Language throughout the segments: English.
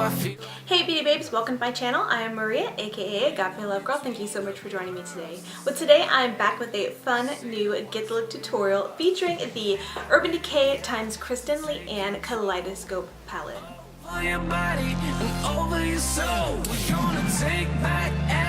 Hey beauty babes, welcome to my channel. I am Maria, aka agapelovegirl. Thank you so much for joining me today. Well, today I'm back with a fun new Get the Look tutorial featuring the Urban Decay x Kristen Leanne Kaleidoscope palette.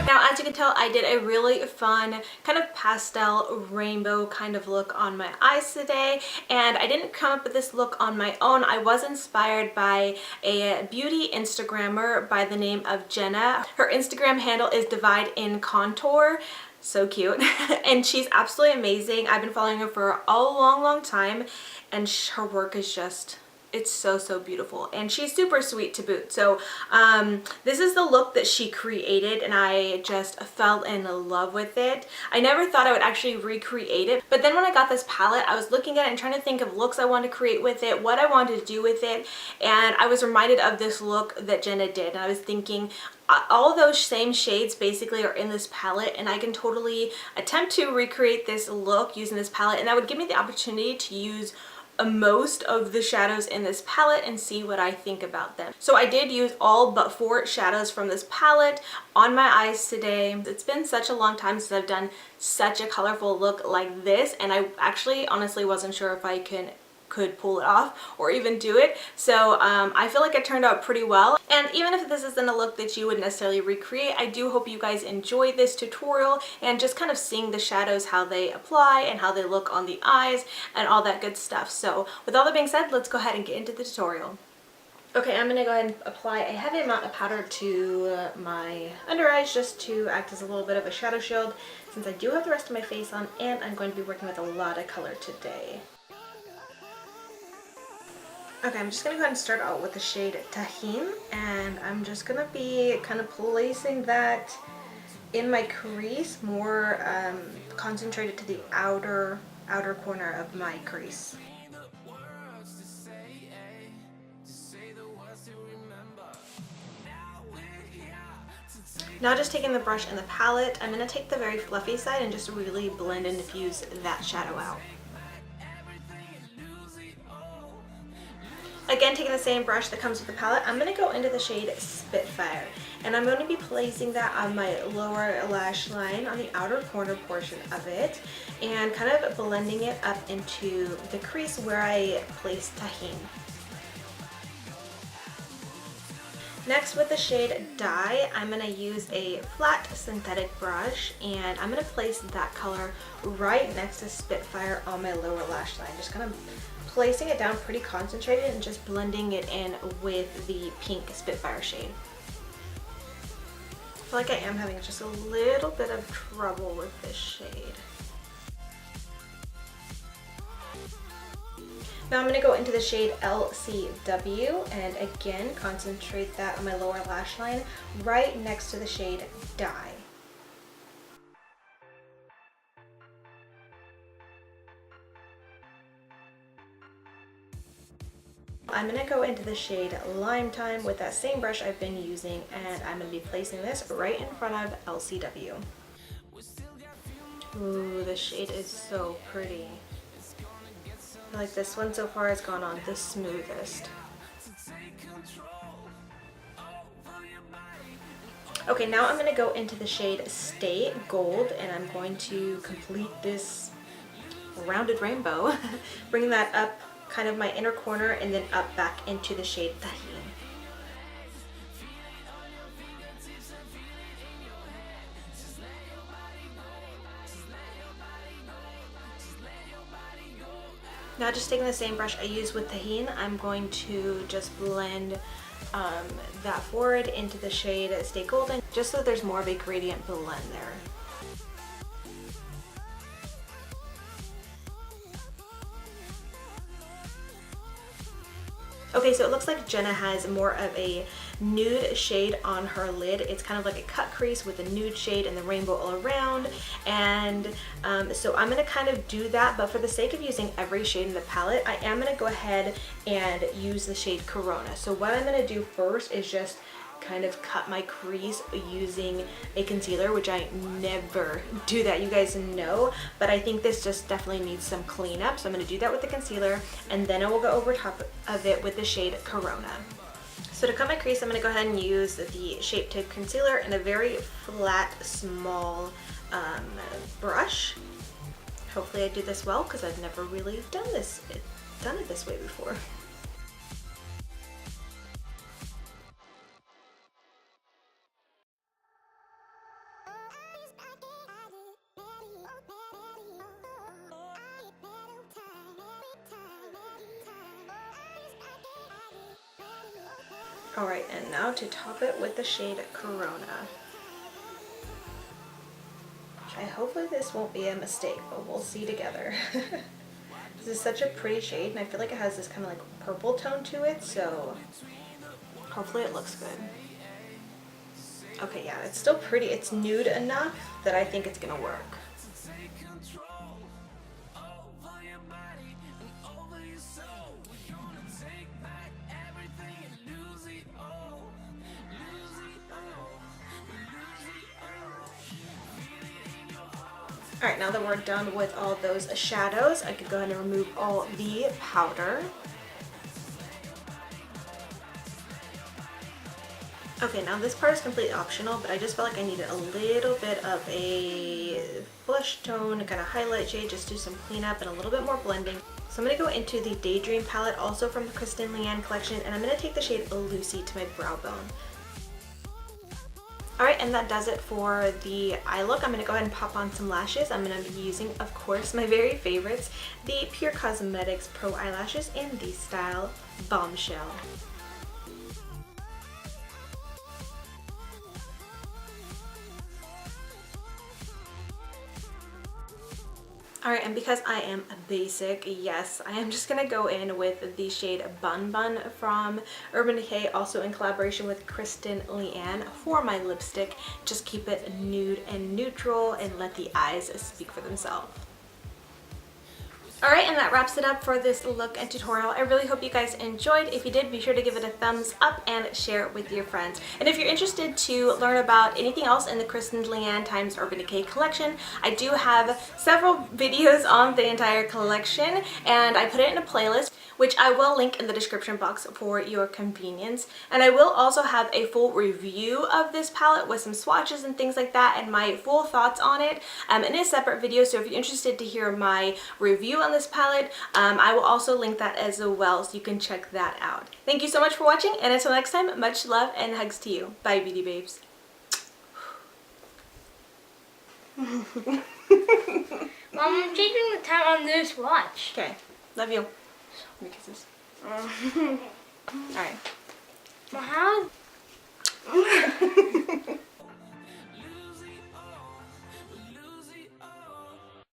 Now, as you can tell, I did a really fun kind of pastel rainbow kind of look on my eyes today, and I didn't come up with this look on my own. I was inspired by a beauty Instagrammer by the name of Jenna. Her Instagram handle is Divide in Contour. So cute. And she's absolutely amazing. I've been following her for a long time, and her work is just, it's so beautiful, and she's super sweet to boot. So this is the look that she created, and I just fell in love with it. I never thought I would actually recreate it, but then when I got this palette, I was looking at it and trying to think of looks I wanted to create with it, what I wanted to do with it, and I was reminded of this look that Jenna did, and I was thinking, all those same shades basically are in this palette, and I can totally attempt to recreate this look using this palette, and that would give me the opportunity to use most of the shadows in this palette and see what I think about them. So I did use all but 4 shadows from this palette on my eyes today. It's been such a long time since I've done such a colorful look like this, and I actually honestly wasn't sure if I could pull it off or even do it. So I feel like it turned out pretty well, and even if this isn't a look that you would necessarily recreate, I do hope you guys enjoy this tutorial and just kind of seeing the shadows, how they apply and how they look on the eyes and all that good stuff. So with all that being said, let's go ahead and get into the tutorial. Okay, I'm gonna go ahead and apply a heavy amount of powder to my under eyes just to act as a little bit of a shadow shield, since I do have the rest of my face on and I'm going to be working with a lot of color today. Okay, I'm just going to go ahead and start out with the shade Tahine, and I'm just going to be kind of placing that in my crease, more concentrated to the outer corner of my crease. Now just taking the brush and the palette, I'm going to take the very fluffy side and just really blend and diffuse that shadow out. Again, taking the same brush that comes with the palette, I'm going to go into the shade Spitfire, and I'm going to be placing that on my lower lash line on the outer corner portion of it, and kind of blending it up into the crease where I placed Tahine. Next, with the shade Dye, I'm going to use a flat synthetic brush, and I'm going to place that color right next to Spitfire on my lower lash line, just kind of placing it down pretty concentrated and just blending it in with the pink Spitfire shade. I feel like I am having just a little bit of trouble with this shade. Now I'm going to go into the shade LCW and again concentrate that on my lower lash line right next to the shade Dye. I'm going to go into the shade Lime Time with that same brush I've been using, and I'm going to be placing this right in front of LCW. Ooh, this shade is so pretty. I feel like this one so far has gone on the smoothest. Okay, now I'm going to go into the shade Stay Gold, and I'm going to complete this rounded rainbow, bringing that up kind of my inner corner and then up back into the shade Tahine. Now just taking the same brush I used with Tahine, I'm going to just blend that forward into the shade Stay Golden, just so there's more of a gradient blend there. Okay, so it looks like Jenna has more of a nude shade on her lid. It's kind of like a cut crease with a nude shade and the rainbow all around. And so I'm going to kind of do that, but for the sake of using every shade in the palette, I am going to go ahead and use the shade Corona. So what I'm going to do first is just kind of cut my crease using a concealer, which I never do that, you guys know, but I think this just definitely needs some cleanup. So I'm going to do that with the concealer, and then I will go over top of it with the shade Corona. So to cut my crease, I'm going to go ahead and use the Shape Tape Concealer in a very flat, small brush. Hopefully I do this well because I've never really done it this way before. Alright, and now to top it with the shade Corona. Hopefully this won't be a mistake, but we'll see together. This is such a pretty shade, and I feel like it has this kind of like purple tone to it, so hopefully it looks good. Okay, yeah, it's still pretty. It's nude enough that I think it's gonna work. Alright, now that we're done with all those shadows, I could go ahead and remove all the powder. Okay, now this part is completely optional, but I just felt like I needed a little bit of a blush tone, kind of highlight shade, just do some cleanup and a little bit more blending. So I'm going to go into the Daydream palette, also from the Kristen Leanne collection, and I'm going to take the shade Lucy to my brow bone. Alright, and that does it for the eye look. I'm going to go ahead and pop on some lashes. I'm going to be using, of course, my very favorites, the Pure Cosmetics Pro Eyelashes in the style Bombshell. Alright, and because I am basic, yes, I am just going to go in with the shade Bunbun from Urban Decay, also in collaboration with Kristen Leanne for my lipstick. Just keep it nude and neutral and let the eyes speak for themselves. Alright, and that wraps it up for this look and tutorial. I really hope you guys enjoyed. If you did, be sure to give it a thumbs up and share it with your friends. And if you're interested to learn about anything else in the Kristen Leanne times Urban Decay collection, I do have several videos on the entire collection, and I put it in a playlist, which I will link in the description box for your convenience. And I will also have a full review of this palette with some swatches and things like that and my full thoughts on it in a separate video. So if you're interested to hear my review on this palette, I will also link that as well, so you can check that out. Thank you so much for watching, and until next time, much love and hugs to you. Bye, beauty babes. Mom, I'm changing the time on this watch. Okay, love you. Give me kisses. Alright. Well, how?